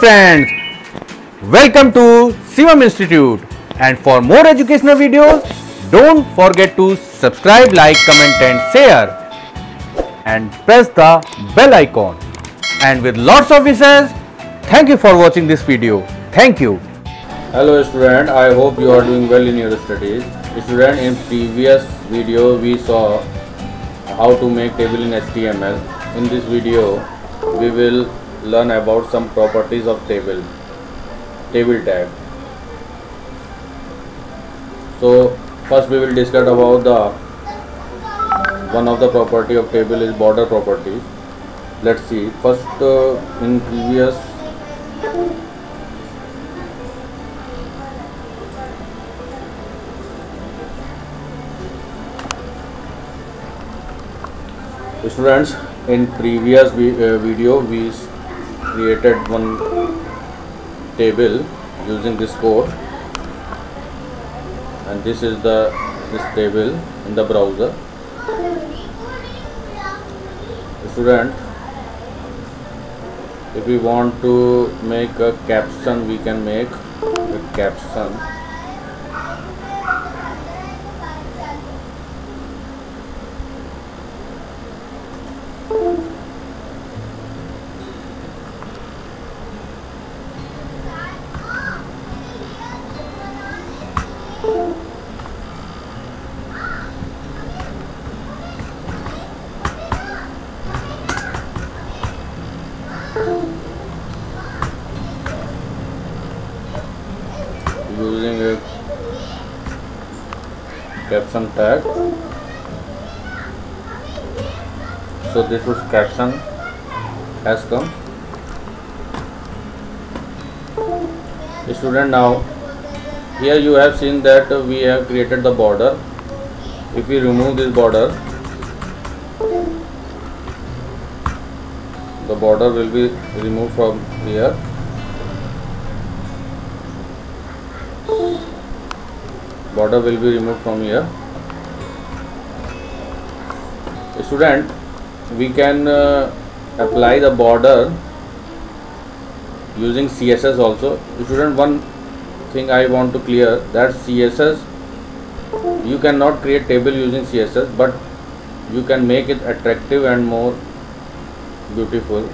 friends, welcome to Shivam Institute, and for more educational videos don't forget to subscribe, like, comment and share and press the bell icon. And with lots of wishes, thank you for watching this video. Thank you. Hello student, I hope you are doing well in your studies. Student, in previous video we saw how to make table in HTML. In this video we will learn about some properties of table tag. So first we will discuss about the one of the property of table is border properties. Let's see. First in previous students, in previous video we created one table using this code, and this is this table in the browser. Student, if we want to make a caption, we can make a caption. Using a caption tag. So this is caption has come. Student, now here you have seen that we have created the border. If we remove this border, the border will be removed from here. Border will be removed from here. Student, we can apply the border using CSS also. Student, one thing I want to clear, that CSS, you cannot create table using CSS, but you can make it attractive and more beautiful.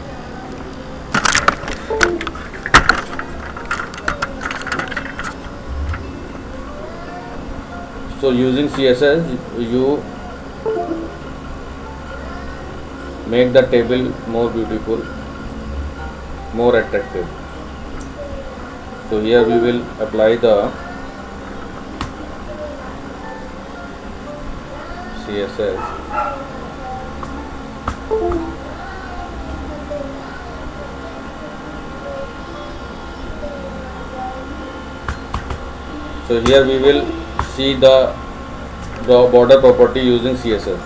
So using CSS you make the table more beautiful, more attractive. So here we will apply the CSS. So here we will see the border property using CSS.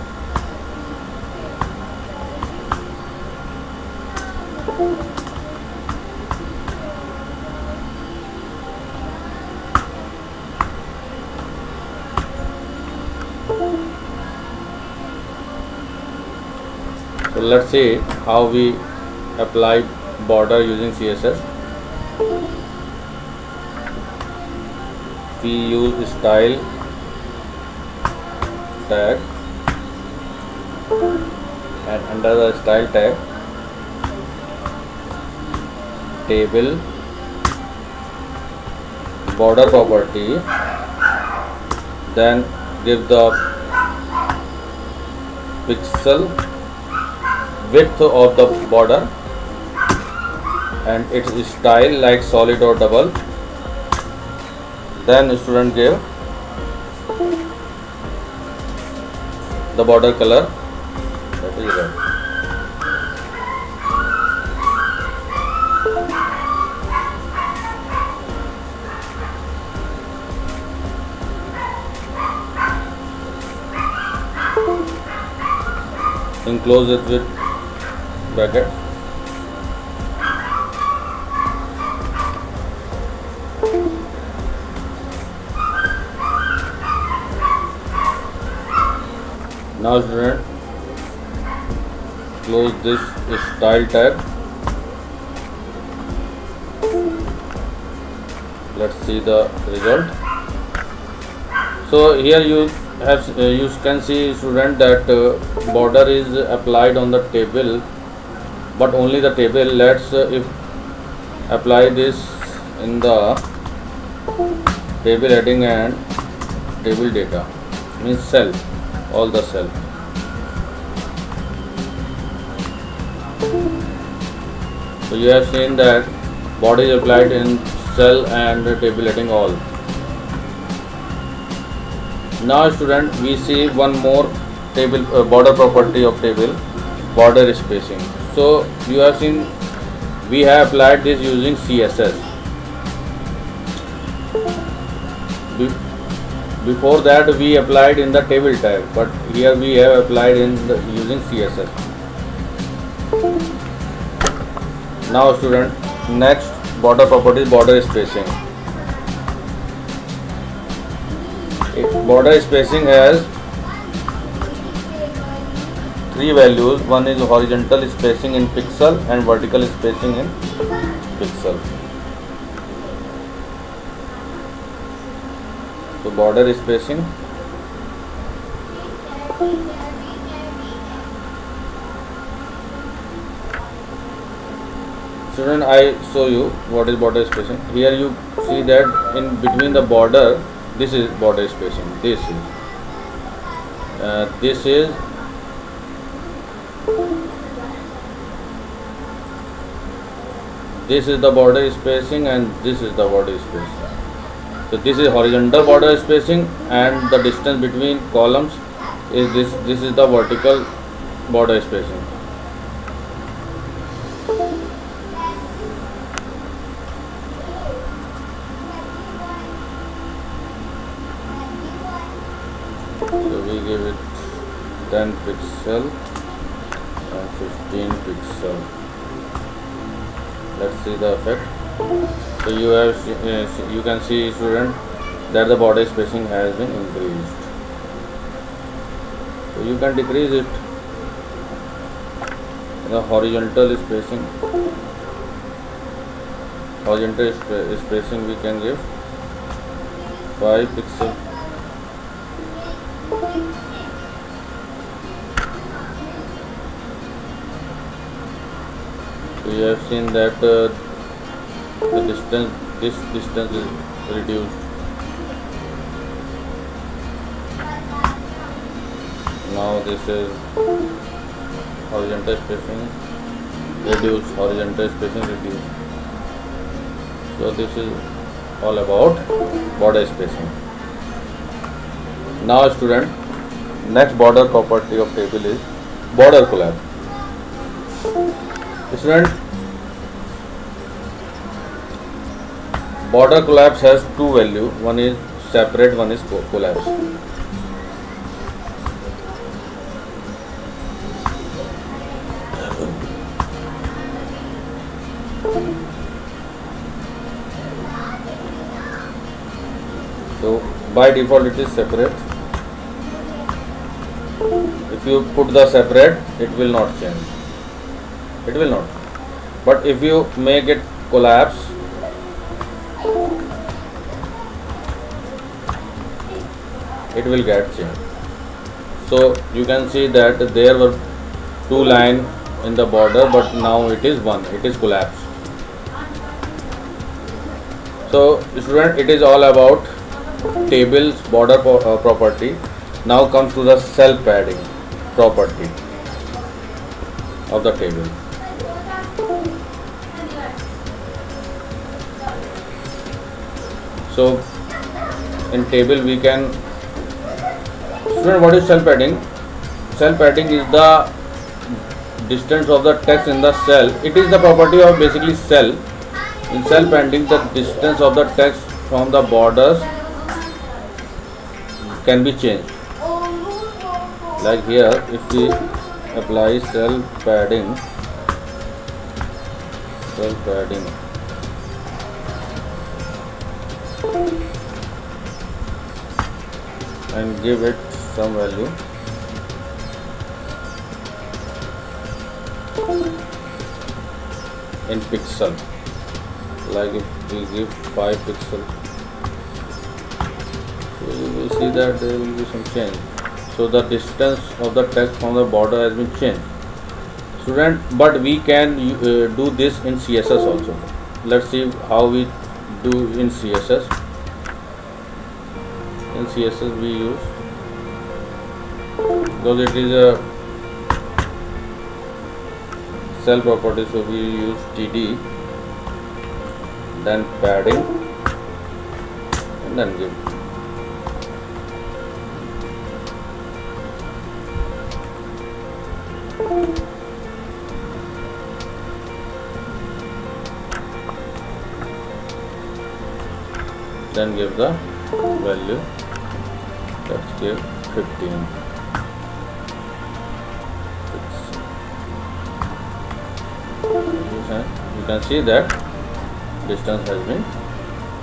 So let's see how we apply border using CSS. We use style tag, and under the style tag, table border property, then give the pixel width of the border and its style like solid or double. Then student give the border color, that is red. Enclose it with bracket. Now student, close this style tag Let's see the result. So here you can see, student, that border is applied on the table, but only the table. Let's if apply this in the table heading and table data, means cell, all the cell. So you have seen that border is applied in cell and table heading all. Now student, we see one more table border property of table, border spacing. So you have seen we have applied this using CSS. Before that we applied in the table type, but here we have applied in using CSS. Now student, next border property, border spacing. Border spacing has three values. One is horizontal spacing in pixel and vertical spacing in pixel. So border spacing, student, I show you what is border spacing. Here you see that in between the border, this is border spacing. This is the border spacing, and this is the border spacing. So this is horizontal border spacing, and the distance between columns is this. This is the vertical border spacing. So we give it 10 pixel and 15 pixel. Let's see the effect. So you can see, student, that the border spacing has been increased. So you can decrease it. The horizontal spacing, we can give 5 pixel. We have seen that the distance, this distance is reduced. Now this is horizontal spacing reduced, horizontal spacing reduced. So this is all about border spacing. Now student, next border property of table is border collapse. Student, border collapse has two values. One is separate, one is collapse. So by default it is separate. If you put the separate, it will not change. It will not. But if you make it collapse, it will get changed. So you can see that there were two lines in the border, but now it is one. It is collapsed. So student, it is all about tables border property. Now comes to the cell padding property of the table. So in table we can, student, what is cell padding? Cell padding is the distance of the text in the cell. It is the property of basically cell. In cell padding, the distance of the text from the borders can be changed. Like here, if we apply cell padding and give it some value, in pixel, like if we give 5 pixels, so you will see that there will be some change. So the distance of the text from the border has been changed, student. But we can do this in CSS also. Let's see how we do in CSS. In CSS we use, because it is a cell property, so we use TD, then padding, and then give. Then give the value. Let's give 15. You can see that distance has been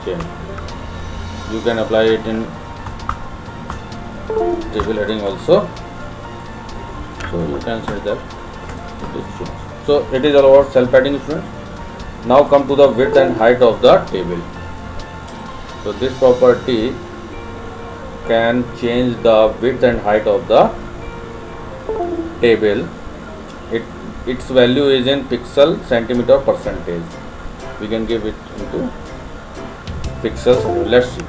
changed. You can apply it in table heading also. So you can see that it is changed. So it is all about cell padding, students. Now come to the width and height of the table. So this property can change the width and height of the table. Its value is in pixel, centimeter, percentage. We can give it into pixels. Let's see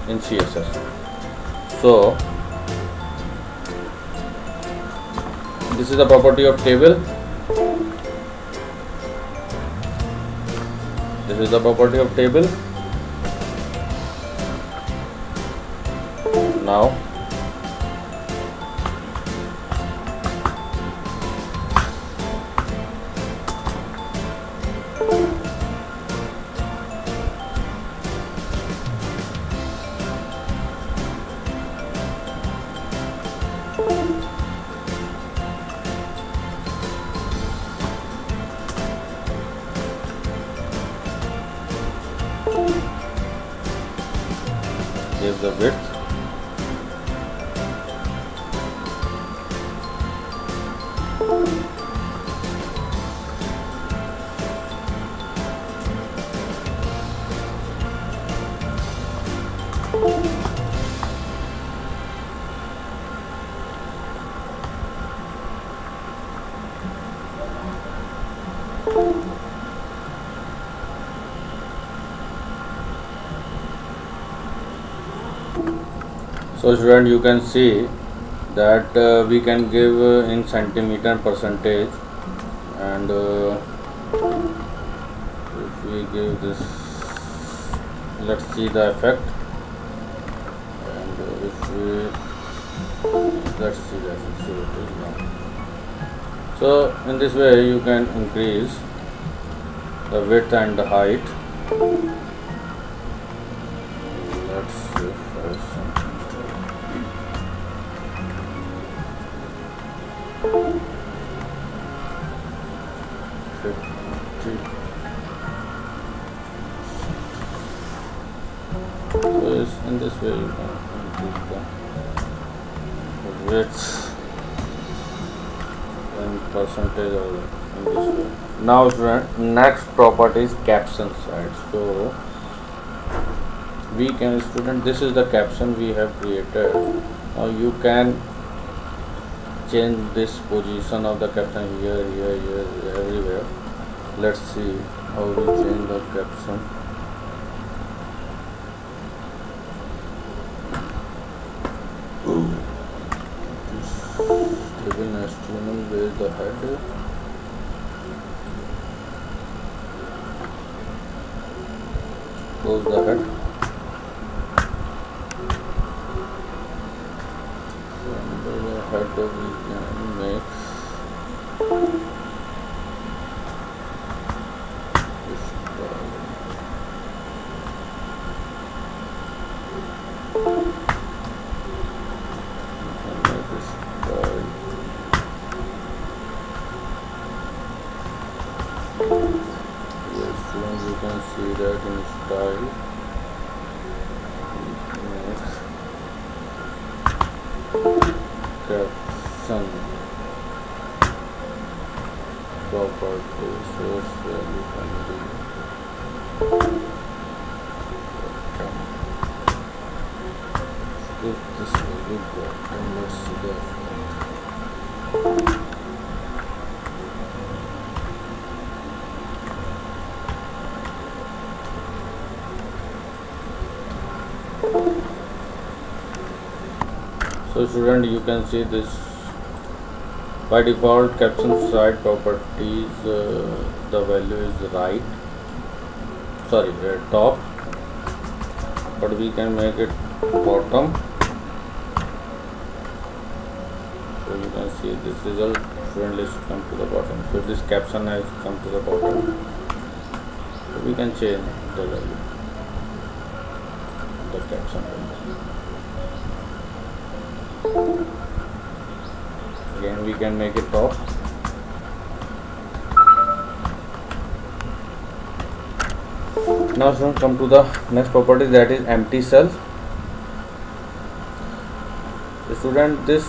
in CSS. So this is the property of table. This is the property of table. Now give the width. So student, you can see that we can give in centimeter and percentage, and if we give this, let's see the effect, and if we, let's see that so it is now. So in this way you can increase the width and the height. Let's see for something. So in this way you can increase the width and percentage in this way. Now student, next property is caption side. So we can, student, this is the caption we have created. Now you can change this position of the caption here, everywhere. Let's see how we change the caption. This table HTML, where is the header? Close the head. Under the header we can make this style. Yes, you can see that in style. Next, caption property, source value can be If this will be good, then let's see the effect. So student, you can see this by default caption side properties, the value is right, sorry, top, but we can make it bottom. So you can see this result, student list come to the bottom. So this caption has come to the bottom. So we can change the value, the caption value. Again we can make it top. Now students, come to the next property, that is empty cell. Student, this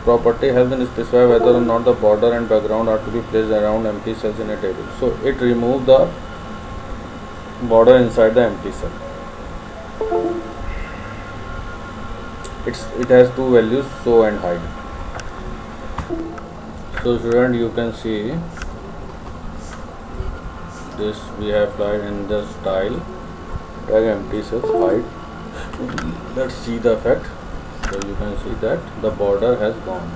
property has been specified whether or not the border and background are to be placed around empty cells in a table. So it removes the border inside the empty cell. It has two values, show and hide. So student, you can see this we have applied in the style, drag empty cells, hide. Let's see the effect. So you can see that the border has gone,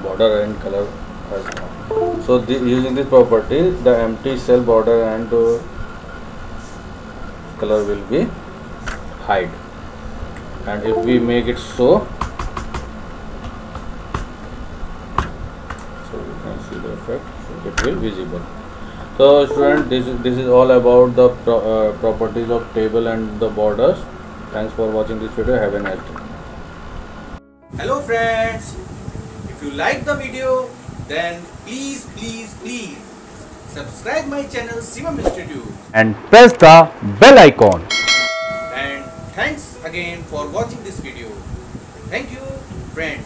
border and color has gone. So using this property, the empty cell border and color will be hide. And if we make it so you can see the effect, so it will visible. So student, this is all about the properties of table and the borders. Thanks for watching this video. Have a nice day. Hello friends, if you like the video, then please subscribe my channel Shivam Institute, and press the bell icon. and thanks again for watching this video. Thank you friends.